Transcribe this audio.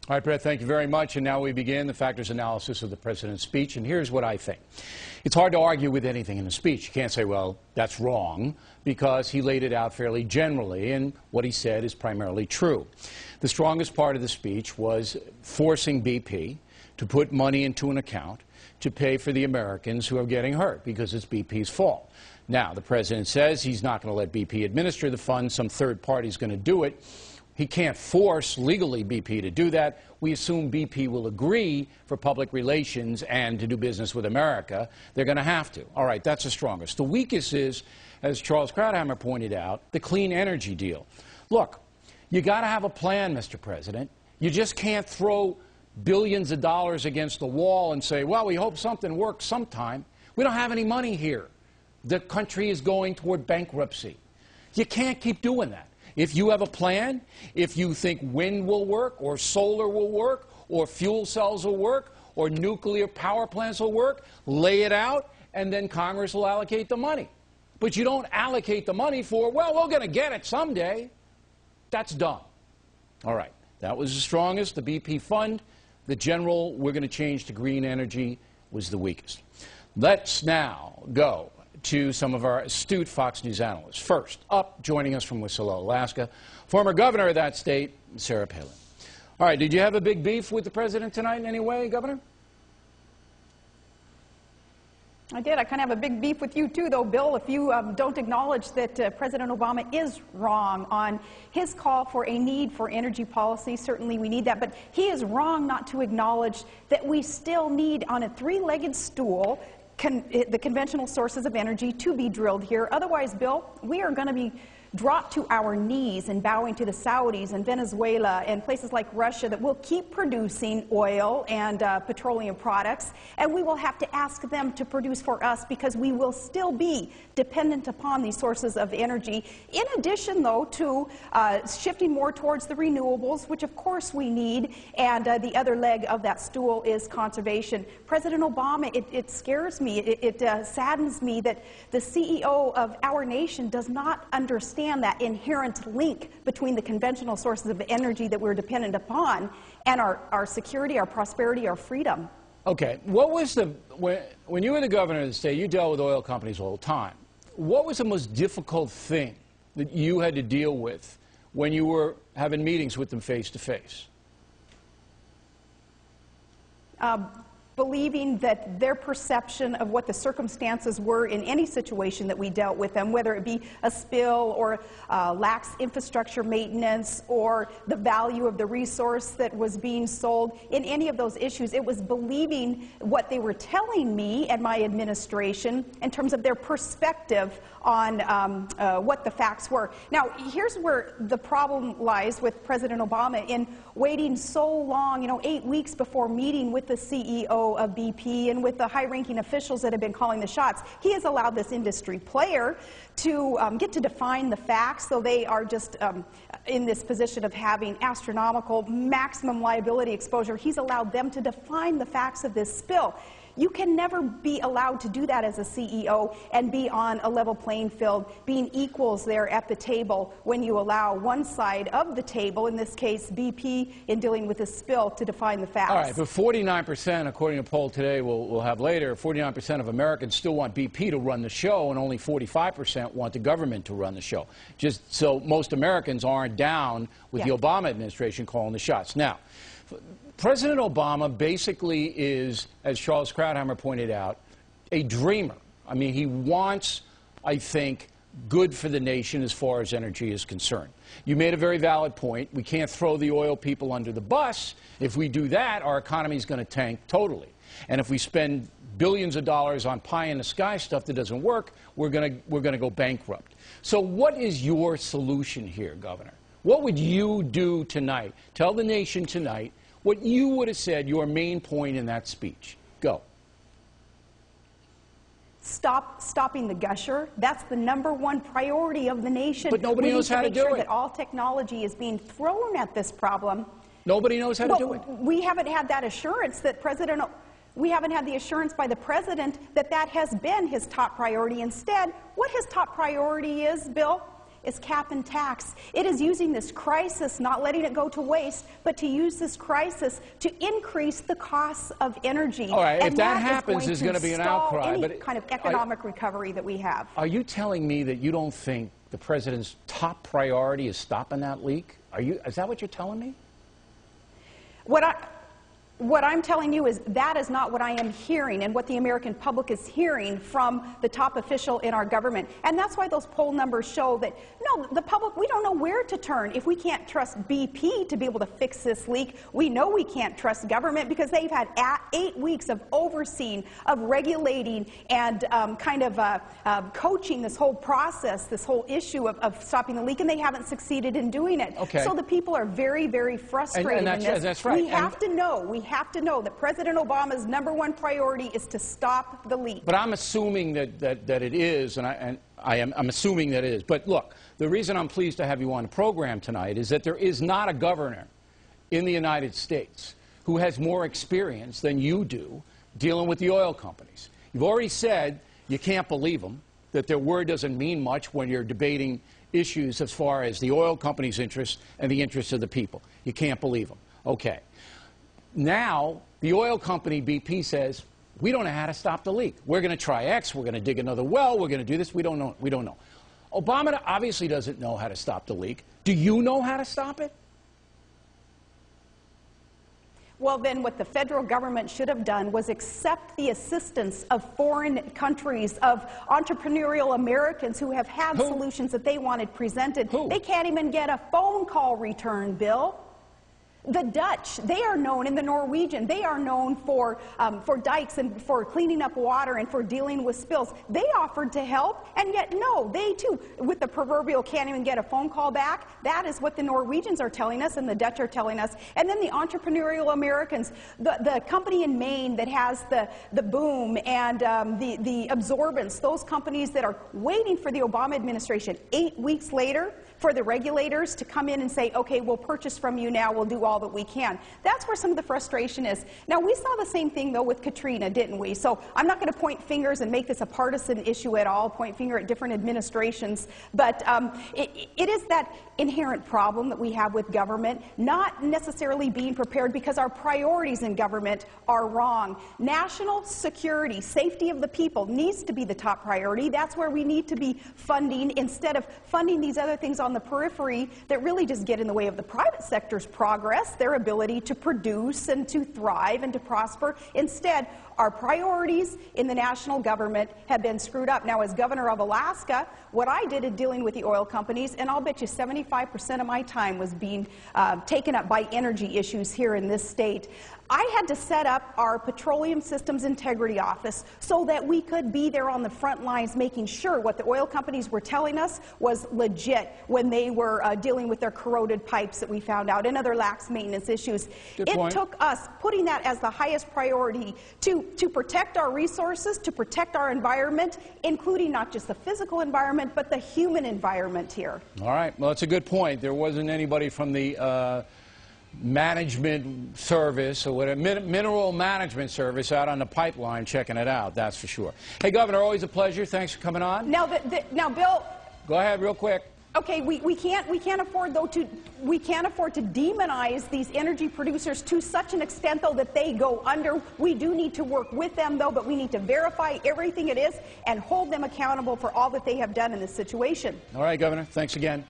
All right, Brett, thank you very much. And now we begin the factors analysis of the president's speech. And here's what I think. It's hard to argue with anything in the speech. You can't say, well, that's wrong, because he laid it out fairly generally, and what he said is primarily true. The strongest part of the speech was forcing BP to put money into an account to pay for the Americans who are getting hurt, because it's BP's fault. Now, the president says he's not going to let BP administer the funds. Some third party is going to do it. He can't force legally BP to do that. We assume BP will agree for public relations and to do business with America. They're going to have to. All right, that's the strongest. The weakest is, as Charles Krauthammer pointed out, the clean energy deal. Look, you got to have a plan, Mr. President. You just can't throw billions of dollars against the wall and say, well, we hope something works sometime. We don't have any money here. The country is going toward bankruptcy. You can't keep doing that. If you have a plan, if you think wind will work, or solar will work, or fuel cells will work, or nuclear power plants will work, lay it out, and then Congress will allocate the money. But you don't allocate the money for, well, we're going to get it someday. That's dumb. All right, that was the strongest, the BP fund. The general, we're going to change to green energy, was the weakest. Let's now go to some of our astute Fox News analysts. First up, joining us from Wasilla, Alaska, former governor of that state, Sarah Palin. All right, did you have a big beef with the president tonight in any way, Governor? I did. I kind of have a big beef with you too, though, Bill, if you don't acknowledge that President Obama is wrong on his call for a need for energy policy. Certainly we need that, but he is wrong not to acknowledge that we still need, on a three-legged stool, the conventional sources of energy to be drilled here. Otherwise, Bill, we are going to be dropped to our knees and bowing to the Saudis and Venezuela and places like Russia that will keep producing oil and petroleum products, and we will have to ask them to produce for us because we will still be dependent upon these sources of energy. In addition, though, to shifting more towards the renewables, which of course we need, and the other leg of that stool is conservation. President Obama, it scares me, it saddens me that the CEO of our nation does not understand that inherent link between the conventional sources of energy that we're dependent upon and our security, our prosperity, our freedom. Okay, what was the, when you were the governor of the state, you dealt with oil companies all the time. What was the most difficult thing that you had to deal with when you were having meetings with them face to face? Believing that their perception of what the circumstances were in any situation that we dealt with them, whether it be a spill or lax infrastructure maintenance or the value of the resource that was being sold, in any of those issues, it was believing what they were telling me and my administration in terms of their perspective on what the facts were. Now, here's where the problem lies with President Obama in waiting so long, 8 weeks before meeting with the CEO of BP and with the high-ranking officials that have been calling the shots. He has allowed this industry player to get to define the facts, so they are just in this position of having astronomical maximum liability exposure. He's allowed them to define the facts of this spill. You can never be allowed to do that as a CEO and be on a level playing field, being equals there at the table when you allow one side of the table, in this case BP, in dealing with this spill, to define the facts. All right, but 49%, according to a poll today we'll have later, 49% of Americans still want BP to run the show, and only 45% want the government to run the show. Just so most Americans aren't down with the Obama administration calling the shots. Now, President Obama basically is, as Charles Krauthammer pointed out, a dreamer. I mean, he wants, I think, good for the nation as far as energy is concerned. You made a very valid point. We can't throw the oil people under the bus. If we do that, our economy is going to tank totally. And if we spend billions of dollars on pie-in-the-sky stuff that doesn't work, we're going to go bankrupt. So what is your solution here, Governor? What would you do tonight? Tell the nation tonight what you would have said, your main point in that speech. Go. Stopping the gusher. That's the #1 priority of the nation. But nobody knows how to do it. We need to make sure that all technology is being thrown at this problem. Nobody knows how to do it. We haven't had that assurance that we haven't had the assurance by the President that that has been his top priority. Instead, what his top priority is, Bill, is cap and tax. It is using this crisis, not letting it go to waste, but to use this crisis to increase the costs of energy. All right, and if that happens, there's going to be an outcry. Any kind of economic recovery that we have. Are you telling me that you don't think the president's top priority is stopping that leak? Is that what you're telling me? What I'm telling you is that is not what I am hearing and what the American public is hearing from the top official in our government. And that's why those poll numbers show that, no, the public, we don't know where to turn. If we can't trust BP to be able to fix this leak, we know we can't trust government because they've had 8 weeks of overseeing, of regulating, and coaching this whole process, this whole issue of stopping the leak, and they haven't succeeded in doing it. Okay. So the people are very, very frustrated in this. That's right. We have to know that President Obama's #1 priority is to stop the leak. But I'm assuming that it is, and I'm assuming that it is. But look, the reason I'm pleased to have you on the program tonight is that there is not a governor in the United States who has more experience than you do dealing with the oil companies. You've already said you can't believe them, that their word doesn't mean much when you're debating issues as far as the oil companies' interests and the interests of the people. You can't believe them. Okay. Now, the oil company BP says, we don't know how to stop the leak. We're going to try X. We're going to dig another well. We're going to do this. We don't know. We don't know. Obama obviously doesn't know how to stop the leak. Do you know how to stop it? Well, then what the federal government should have done was accept the assistance of foreign countries, of entrepreneurial Americans who have had solutions that they wanted presented. They can't even get a phone call return, Bill. The Dutch, they are known, and the Norwegian, they are known for dikes and for cleaning up water and for dealing with spills. They offered to help, and yet no, they too, with the proverbial can't even get a phone call back. That is what the Norwegians are telling us and the Dutch are telling us. And then the entrepreneurial Americans, the company in Maine that has the boom and the absorbents, those companies that are waiting for the Obama administration 8 weeks later for the regulators to come in and say, okay, we'll purchase from you now, we'll do all that we can. That's where some of the frustration is. Now, we saw the same thing, though, with Katrina, didn't we? So I'm not going to point fingers and make this a partisan issue at all, point finger at different administrations, but it is that inherent problem that we have with government, not necessarily being prepared because our priorities in government are wrong. National security, safety of the people needs to be the top priority. That's where we need to be funding instead of funding these other things on the periphery that really just get in the way of the private sector's progress, their ability to produce and to thrive and to prosper. Instead, our priorities in the national government have been screwed up. Now, as governor of Alaska, what I did in dealing with the oil companies, and I'll bet you 75% of my time was being taken up by energy issues here in this state. I had to set up our Petroleum Systems Integrity Office so that we could be there on the front lines making sure what the oil companies were telling us was legit when they were dealing with their corroded pipes that we found out and other lax maintenance issues. It took us putting that as the highest priority to protect our resources, to protect our environment, including not just the physical environment, but the human environment here. All right. Well, that's a good point. There wasn't anybody from the management service or whatever, mineral management service out on the pipeline checking it out, that's for sure. Hey, Governor, always a pleasure. Thanks for coming on. Now, Bill. Go ahead, real quick. Okay, we can't afford though to demonize these energy producers to such an extent though that they go under. We do need to work with them though, but we need to verify everything it is and hold them accountable for all that they have done in this situation. All right, Governor. Thanks again.